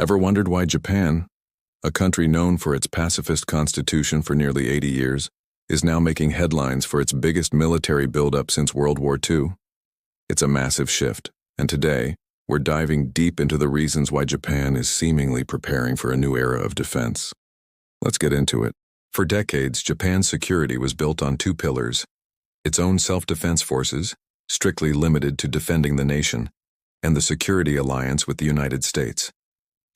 Ever wondered why Japan, a country known for its pacifist constitution for nearly 80 years, is now making headlines for its biggest military buildup since World War II? It's a massive shift, and today, we're diving deep into the reasons why Japan is seemingly preparing for a new era of defense. Let's get into it. For decades, Japan's security was built on two pillars: its own self-defense forces, strictly limited to defending the nation, and the security alliance with the United States.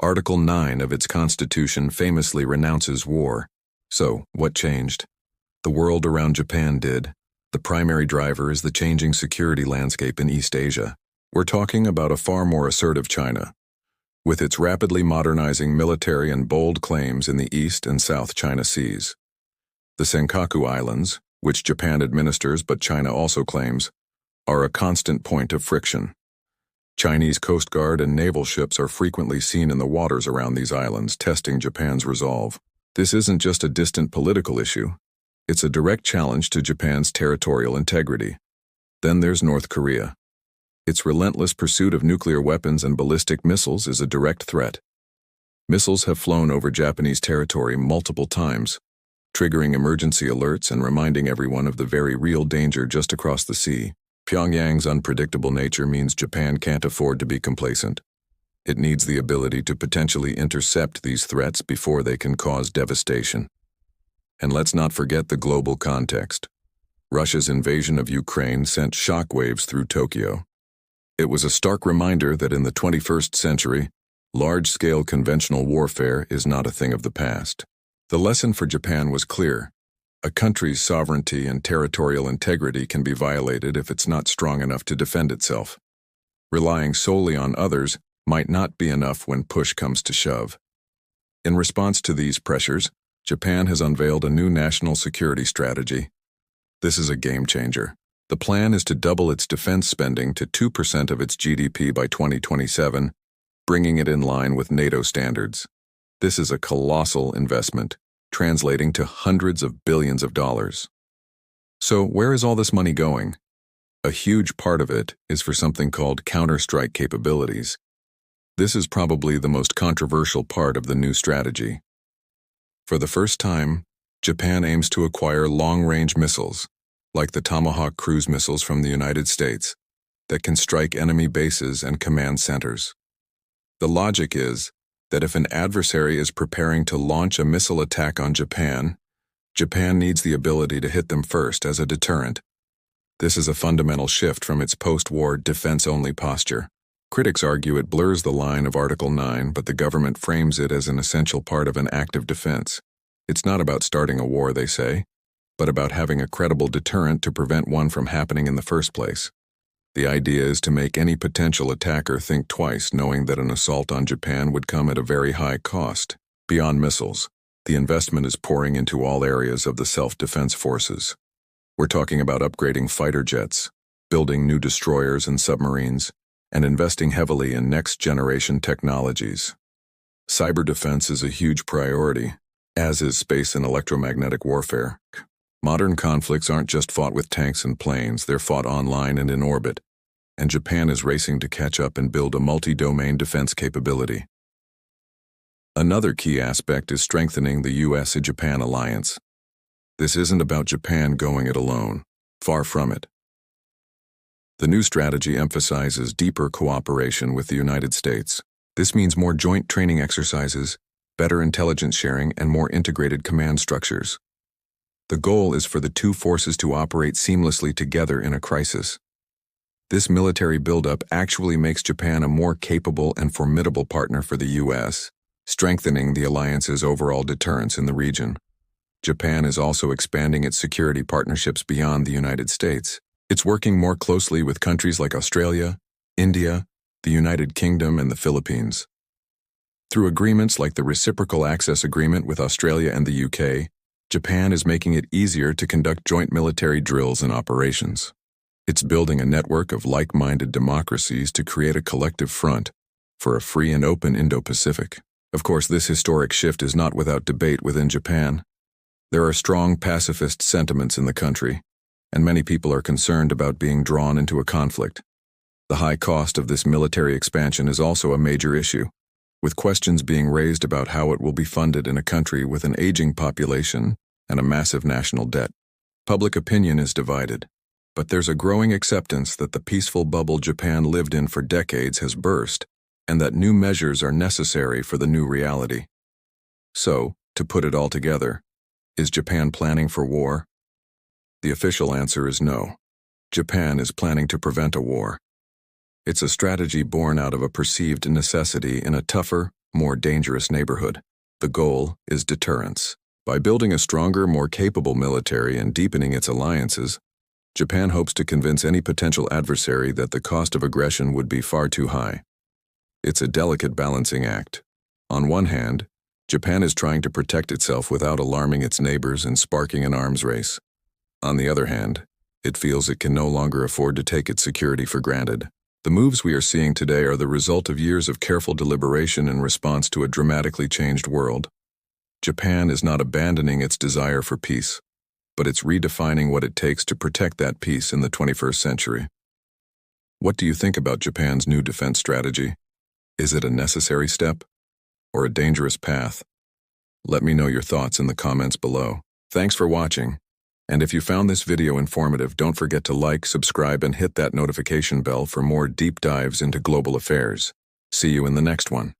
Article 9 of its constitution famously renounces war. So, what changed? The world around Japan did. The primary driver is the changing security landscape in East Asia. We're talking about a far more assertive China, with its rapidly modernizing military and bold claims in the East and South China Seas. The Senkaku Islands, which Japan administers but China also claims, are a constant point of friction. Chinese Coast Guard and naval ships are frequently seen in the waters around these islands, testing Japan's resolve. This isn't just a distant political issue. It's a direct challenge to Japan's territorial integrity. Then there's North Korea. Its relentless pursuit of nuclear weapons and ballistic missiles is a direct threat. Missiles have flown over Japanese territory multiple times, triggering emergency alerts and reminding everyone of the very real danger just across the sea. Pyongyang's unpredictable nature means Japan can't afford to be complacent. It needs the ability to potentially intercept these threats before they can cause devastation. And let's not forget the global context. Russia's invasion of Ukraine sent shockwaves through Tokyo. It was a stark reminder that in the 21st century, large-scale conventional warfare is not a thing of the past. The lesson for Japan was clear. A country's sovereignty and territorial integrity can be violated if it's not strong enough to defend itself. Relying solely on others might not be enough when push comes to shove. In response to these pressures, Japan has unveiled a new national security strategy. This is a game changer. The plan is to double its defense spending to 2% of its GDP by 2027, bringing it in line with NATO standards. This is a colossal investment, translating to hundreds of billions of dollars. So where is all this money going? A huge part of it is for something called counter-strike capabilities. This is probably the most controversial part of the new strategy. For the first time, Japan aims to acquire long-range missiles, like the Tomahawk cruise missiles from the United States, that can strike enemy bases and command centers. The logic is that if an adversary is preparing to launch a missile attack on Japan, Japan needs the ability to hit them first as a deterrent. This is a fundamental shift from its post-war defense-only posture. Critics argue it blurs the line of Article 9, but the government frames it as an essential part of an active defense. It's not about starting a war, they say, but about having a credible deterrent to prevent one from happening in the first place. The idea is to make any potential attacker think twice, knowing that an assault on Japan would come at a very high cost. Beyond missiles, the investment is pouring into all areas of the self-defense forces. We're talking about upgrading fighter jets, building new destroyers and submarines, and investing heavily in next-generation technologies. Cyber defense is a huge priority, as is space and electromagnetic warfare. Modern conflicts aren't just fought with tanks and planes, they're fought online and in orbit, and Japan is racing to catch up and build a multi-domain defense capability. Another key aspect is strengthening the US-Japan alliance. This isn't about Japan going it alone, far from it. The new strategy emphasizes deeper cooperation with the United States. This means more joint training exercises, better intelligence sharing, and more integrated command structures. The goal is for the two forces to operate seamlessly together in a crisis. This military buildup actually makes Japan a more capable and formidable partner for the US, strengthening the alliance's overall deterrence in the region. Japan is also expanding its security partnerships beyond the United States. It's working more closely with countries like Australia, India, the United Kingdom, and the Philippines. Through agreements like the Reciprocal Access Agreement with Australia and the UK, Japan is making it easier to conduct joint military drills and operations. It's building a network of like-minded democracies to create a collective front for a free and open Indo-Pacific. Of course, this historic shift is not without debate within Japan. There are strong pacifist sentiments in the country, and many people are concerned about being drawn into a conflict. The high cost of this military expansion is also a major issue. with questions being raised about how it will be funded in a country with an aging population and a massive national debt. Public opinion is divided, but there's a growing acceptance that the peaceful bubble Japan lived in for decades has burst, and that new measures are necessary for the new reality. So, to put it all together, is Japan planning for war? The official answer is no. Japan is planning to prevent a war. It's a strategy born out of a perceived necessity in a tougher, more dangerous neighborhood. The goal is deterrence. By building a stronger, more capable military and deepening its alliances, Japan hopes to convince any potential adversary that the cost of aggression would be far too high. It's a delicate balancing act. On one hand, Japan is trying to protect itself without alarming its neighbors and sparking an arms race. On the other hand, it feels it can no longer afford to take its security for granted. The moves we are seeing today are the result of years of careful deliberation in response to a dramatically changed world. Japan is not abandoning its desire for peace, but it's redefining what it takes to protect that peace in the 21st century. What do you think about Japan's new defense strategy? Is it a necessary step or a dangerous path? Let me know your thoughts in the comments below. Thanks for watching. And if you found this video informative, don't forget to like, subscribe, and hit that notification bell for more deep dives into global affairs. See you in the next one.